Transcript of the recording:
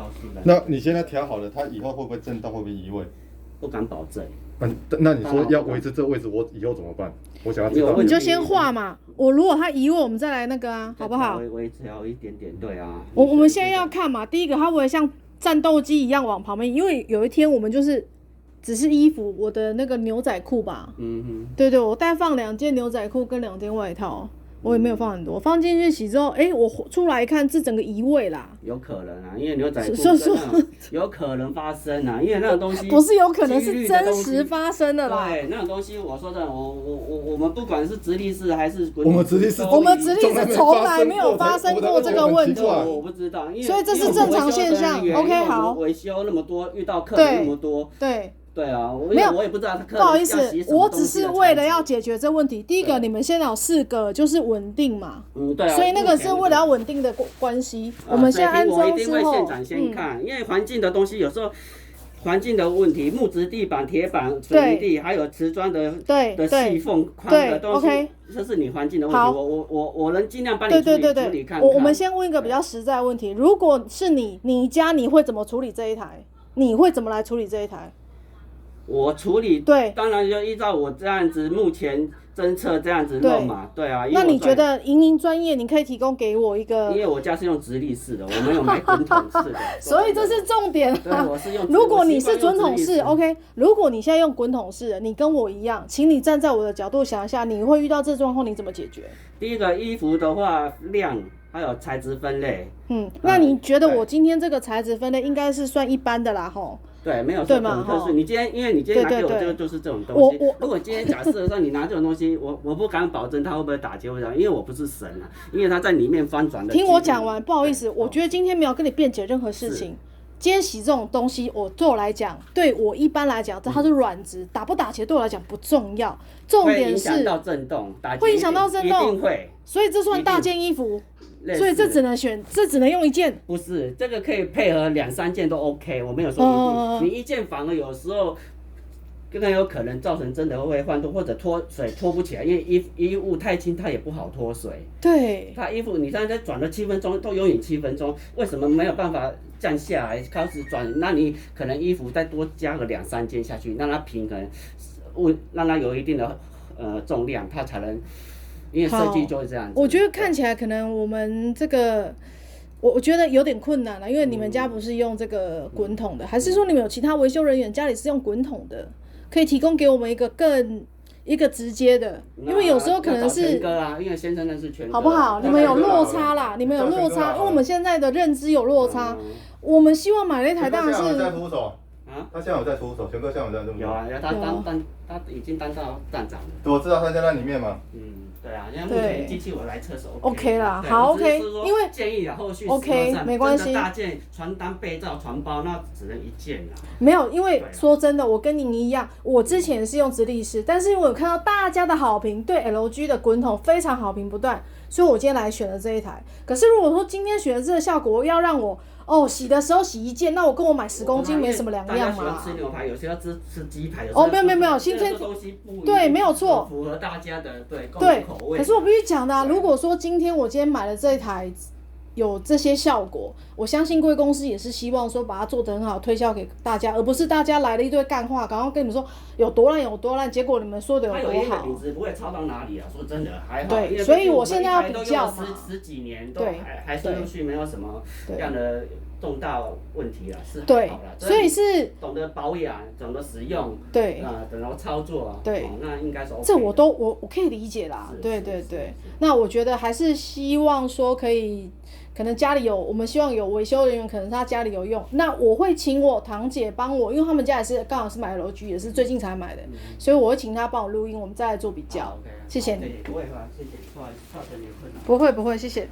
告诉人。那你现在调好了，它以后会不会震动，会不会移位？不敢保证。那你说要维持这个位置，我以后怎么办？我想要知道。你就先画嘛，我如果它移位，我们再来那个啊，好不好？微调一点点，对啊。我们现在要看嘛，第一个它不会像战斗机一样往旁边，因为有一天我们就是只是衣服，我的那个牛仔裤吧，对，我带放2件牛仔裤跟2件外套。我也没有放很多，放进去洗之后，我出来一看，这整个移位啦。有可能啊，因为牛仔裤有可能发生啊，因为那种东西不是有可能是真实发生的啦。对，那种东西我说的，我们不管是直立式还是滚，我们直立式从来没有发生过这个问题。我不知道，所以这是正常现象。OK， 好。维修那么多，遇到客人那么多，对啊，我也不知道他客人不好意思，我只是为了要解决这问题。第一个，你们现在有4个，就是稳定嘛，对啊，所以那个是为了要稳定的关系。我们现在安装之后，我一定会现场先看，因为环境的东西有时候。环境的问题，木质地板、铁板、水泥地，还有瓷砖的细缝、宽的东西，这是你环境的问题。我能尽量帮你处理看看。我们先问一个比较实在的问题：如果是你家，你会怎么处理这一台？你会怎么来处理这一台？我处理，当然就依照我这样子目前侦测这样子弄嘛，对啊。那你觉得营专业，你可以提供给我一个？因为我家是用直立式的，我没有买滚筒式的，所以这是重点。对，我是用。如果你是滚筒式 ，OK。如果你现在用滚筒式的，你跟我一样，请你站在我的角度想一下，你会遇到这状况，你怎么解决？第一个衣服的话，量还有材质分类。那你觉得我今天这个材质分类应该是算一般的啦，吼？对，没有说很特殊。你今天，因为你今天拿给我这个就是这种东西。如果今天假设说你拿这种东西，我不敢保证它会不会打结，因为我不是神啊，因为它在里面翻转的。听我讲完，不好意思，我觉得今天没有跟你辩解任何事情。今天洗这种东西，对我来讲，对我一般来讲，它是软质，打不打结对我来讲不重要，重点是会影响到震动，会影响到震动，一定会。所以这算大件衣服。所以这只能用1件，不是这个可以配合2、3件都 OK， 我没有说一定，你1件反而有时候更有可能造成真的会换脱或者脱水脱不起来，因为衣物太轻它也不好脱水。对，它衣服你现在转了7分钟都永远7分钟，为什么没有办法降下来开始转？那你可能衣服再多加个2、3件下去，让它平衡，让它有一定的重量，它才能。因为设计就是这样子。我觉得看起来可能我们这个，我觉得有点困难了，因为你们家不是用这个滚筒的，还是说你们有其他维修人员家里是用滚筒的，可以提供给我们一个直接的，因为有时候可能是。全哥啊，因为先生那是全哥。好不好？你们有落差啦，你们有落差，因为我们现在的认知有落差。我们希望买那台当然是。他现在有在出手，全哥现在有在这么做。有啊，他已经当到站长了。我知道他在那里面嘛。对啊，现在目前机器我来测手 OK 啦，好 OK， 因为建议啊后续 OK 没关系，大件传单、被罩、传包那只能1件啦。没有，因为说真的，我跟您一样，我之前是用直立式，但是因为我看到大家的好评，对 LG 的滚筒非常好评不断，所以我今天来选了这一台。可是如果说今天选的这个效果，要让我洗的时候洗1件，那我跟我买10公斤没什么两样嘛。大家喜欢吃牛排，有些要吃鸡排，没有，今天对，没有错，符合大家的共同口味。可是我必须讲的如果说今天买了这一台有这些效果，我相信贵公司也是希望说把它做得很好，推销给大家，而不是大家来了一堆干话，然后跟你们说有多烂，结果你们说的有多好。它有一个品质不会差到哪里啊，说真的还好。对，所以我现在要比较嘛。十几年都还是陆续没有什么这样的重大问题啦，是还好啦。所以是懂得保养，懂得使用，对懂得操作，对，那应该是 OK。这我可以理解啦，对。那我觉得还是希望说可能家里我们希望有维修人员，可能他家里有用，那我会请我堂姐帮我，因为他们家也是刚好是买LG，也是最近才买的，所以我会请他帮我录音，我们再来做比较。谢谢你。不会吧？谢谢，不好意思，造成你的困扰。不会，谢谢。